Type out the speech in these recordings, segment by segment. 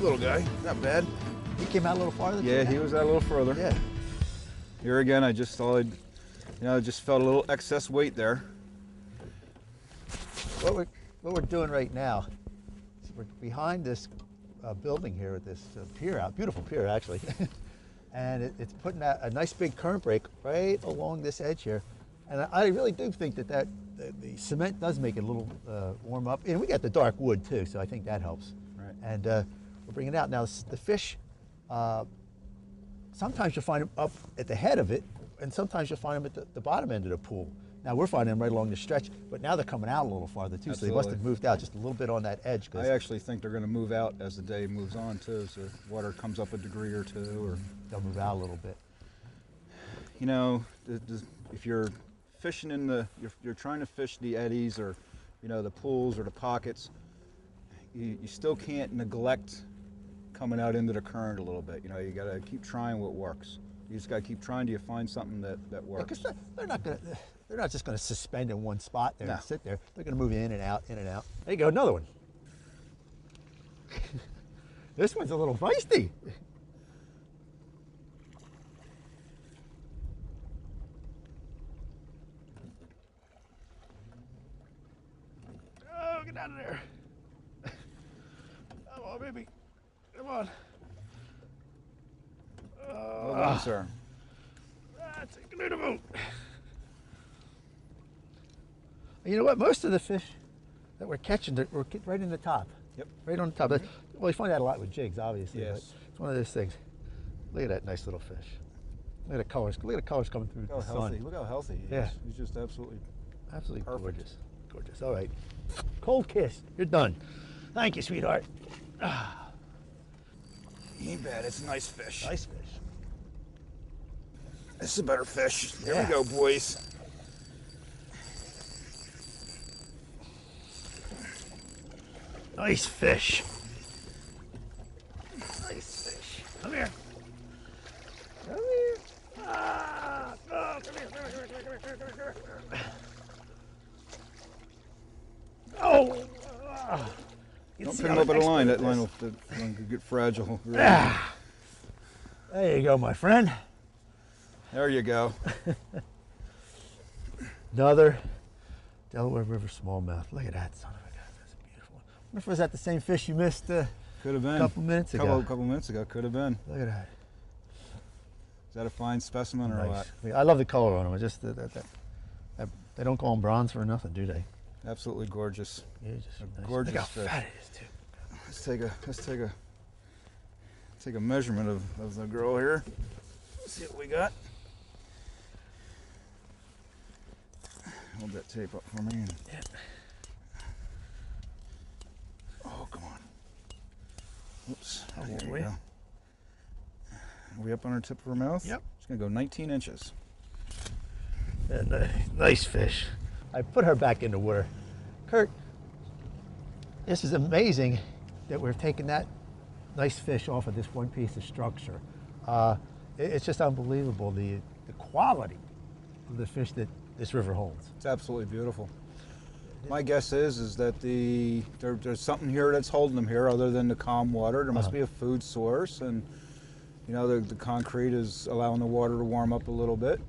little guy, not bad. He came out a little farther? Yeah, he was out a little further. Yeah. Here again, I just thought just felt a little excess weight there. What we're doing right now is we're behind this building here with this pier out, beautiful pier actually, and it's putting out a nice big current break right along this edge here, and I really do think that the cement does make it a little warm up, and we got the dark wood too, so I think that helps. Right. And we're bringing it out now. The fish, sometimes you'll find them up at the head of it, and sometimes you'll find them at the bottom end of the pool. Now we're finding them right along the stretch, but now they're coming out a little farther too, Absolutely. so they must have moved out just a little bit on that edge. I actually think they're going to move out as the day moves on too, so water comes up a degree or two, or they'll move out a little bit. You know, if you're fishing in you're trying to fish the eddies or, you know, the pools or the pockets, you still can't neglect coming out into the current a little bit. You know, you got to keep trying what works. You just got to keep trying till you find something that works. Because they're not just going to suspend in one spot there and sit there. They're going to move in and out, in and out. There you go, another one. This one's a little feisty. Oh, get out of there. Come on, baby. Come on. Well done, sir. That's a good boat. You know what? Most of the fish that we're catching, we're right in the top. Yep. Right on the top. Well, you find that a lot with jigs, obviously. Yes. But it's one of those things. Look at that nice little fish. Look at the colors. Look at the colors coming through the sun. Look how healthy he is. Yeah. He's just absolutely perfect. Gorgeous. Gorgeous. All right. Cold kiss. You're done. Thank you, sweetheart. He ain't bad. It's a nice fish. Nice fish. This is a better fish. There Yeah. we go, boys. Nice fish. Nice fish. Come here. Come here. Ah, oh, come here. Oh. Don't pick him up at a line. That line could get fragile. Really. There you go, my friend. There you go. Another Delaware River smallmouth. Look at that son of a gun. That's beautiful. I wonder if it was that the same fish you missed Could have been. a couple minutes ago. Couple minutes ago. Could have been. Look at that. Is that a fine specimen or what? I love the color on them. Just they don't call them bronze for nothing, do they? Absolutely gorgeous. Yeah, just nice. Gorgeous Look how fish. fat it is too. Let's take a measurement of the girl here. Let's see what we got. Hold that tape up for me. Yeah. Oh, come on. Whoops. How There old we are we? go. Are we up on her tip of her mouth? Yep. She's gonna go 19 inches. Yeah, nice fish. I put her back in the water. Kurt, this is amazing that we're taking that nice fish off of this one piece of structure. It's just unbelievable, the quality of the fish that this river holds. It's absolutely beautiful. My guess is that there's something here that's holding them here other than the calm water. There must be a food source, and you know the concrete is allowing the water to warm up a little bit,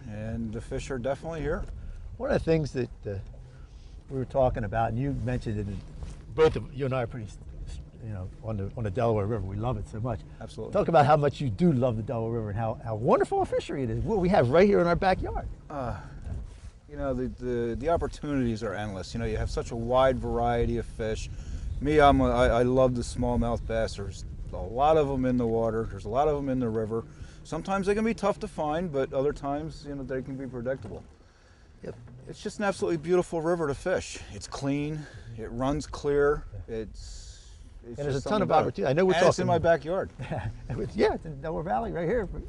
and the fish are definitely here. One of the things that we were talking about, and you mentioned it, and both of you and I are pretty, you know, on the Delaware River. We love it so much. Absolutely. Talk about how much you do love the Delaware River and how wonderful a fishery it is. What we have right here in our backyard. You know, the opportunities are endless. You know, you have such a wide variety of fish. Me, I love the smallmouth bass. There's a lot of them in the water. There's a lot of them in the river. Sometimes they can be tough to find, but other times, you know, they can be predictable. Yep. It's just an absolutely beautiful river to fish. It's clean. It runs clear. It's And there's a just ton of something about it. opportunity. I know we're And talking. it's in my backyard. Yeah, it's in Delaware Valley right here. One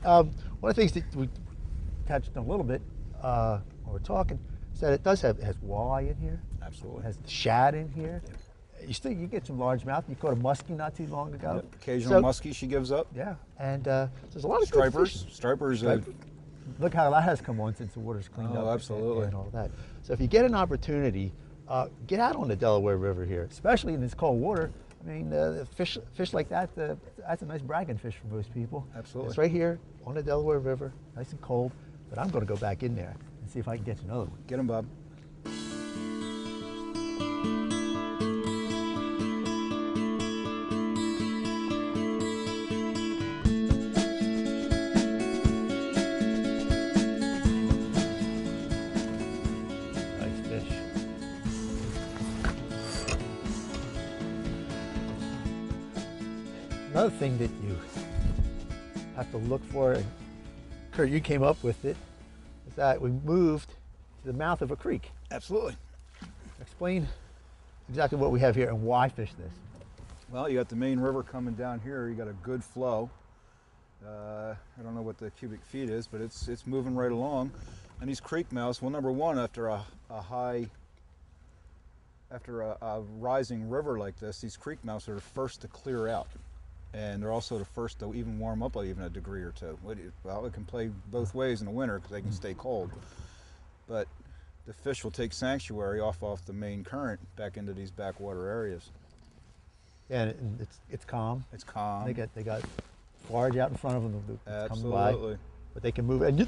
of the things that we touched on a little bit when we're talking is that it has walleye in here. Absolutely. It has shad in here. You get some largemouth. You caught a muskie not too long ago. Yep. Occasional muskie she gives up. Yeah, and there's a lot of good fish. Stripers. Look how that has come on since the water's cleaned up. Oh, absolutely. And all that. So if you get an opportunity, get out on the Delaware River here, especially in this cold water. I I mean, fish like that, that's a nice bragging fish for most people. Absolutely. It's right here on the Delaware River, nice and cold, but I'm going to go back in there and see if I can get you another one. Get him, Bob. Nice fish. Another thing that you have to look for, and Kurt, you came up with it, is that we moved to the mouth of a creek. Absolutely. Explain exactly what we have here and why fish this. Well, you got the main river coming down here. You got a good flow. I don't know what the cubic feet is, but it's moving right along. And these creek mouths, well, number one, after a rising river like this, these creek mouths are the first to clear out. And they're also the first to even warm up even a degree or two. Well, it can play both ways in the winter because they can stay cold. But the fish will take sanctuary off the main current back into these backwater areas. Yeah, and it's calm. It's calm. They got barge out in front of them that come by, Absolutely. but they can move, and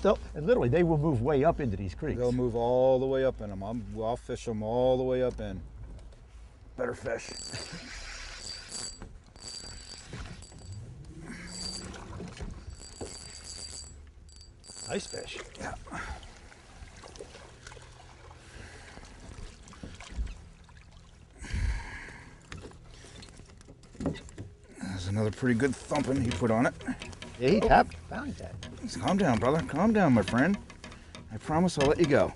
literally they will move way up into these creeks. They'll move all the way up in them. I'll fish them all the way up in. Better fish. Nice fish. Yeah. There's another pretty good thumping he put on it. Yeah, he tapped, found that. Calm down, brother. Calm down, my friend. I promise I'll let you go.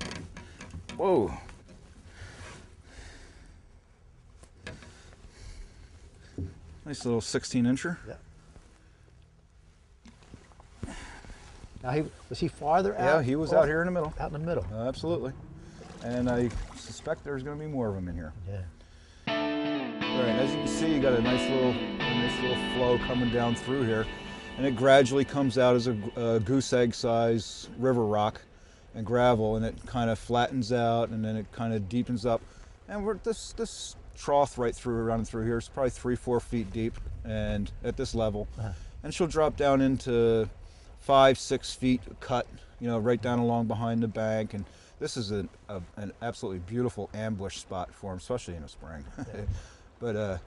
Whoa. Nice little 16-incher. Yeah. Now, was he farther out? Yeah, he was out here in the middle. Out in the middle. Absolutely. And I suspect there's going to be more of them in here. Yeah. All right, as you can see, you got a nice little flow coming down through here, and it gradually comes out as a goose egg size river rock and gravel, and it kind of flattens out, and then it kind of deepens up, and this trough right running through here is probably 3-4 feet deep, and at this level, and she'll drop down into 5-6 feet cut, right down along behind the bank, and this is an absolutely beautiful ambush spot for them, especially in the spring. Yeah. But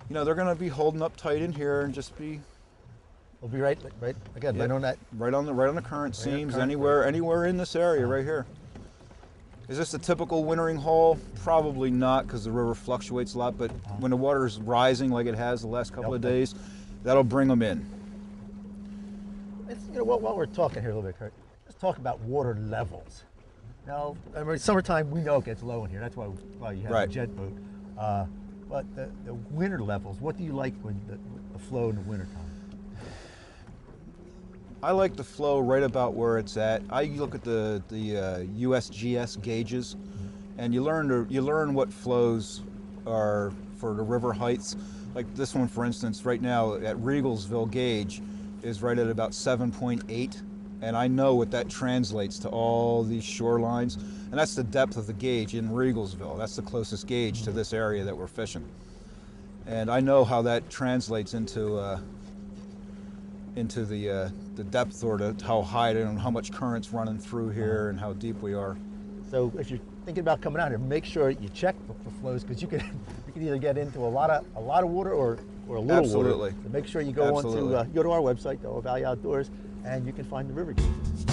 they're going to be holding up tight in here and just be. We'll be right again, Yeah, right on that. Right on the current seams, current, anywhere in this area right here. Is this a typical wintering hole? Probably not, because the river fluctuates a lot. But when the water's rising like it has the last couple of days, that'll bring them in. While we're talking here a little bit, Kurt, let's talk about water levels. Now, I mean, summertime we know it gets low in here. That's why you have a jet boat. But the winter levels, what do you like when the flow in the wintertime? I like the flow right about where it's at. I look at the USGS gauges, and you learn what flows are for the river heights. Like this one, for instance, right now at Regalsville gauge is right at about 7.8, and I know what that translates to all these shorelines, and that's the depth of the gauge in Regalsville. That's the closest gauge to this area that we're fishing, and I know how that translates into the depth, or how high and how much current's running through here and how deep we are. So if you're thinking about coming out here, make sure you check the flows, because you can either get into a lot of water or a little Absolutely. water. So make sure you go go to our website, Delaware Valley Outdoors, and you can find the river gauges.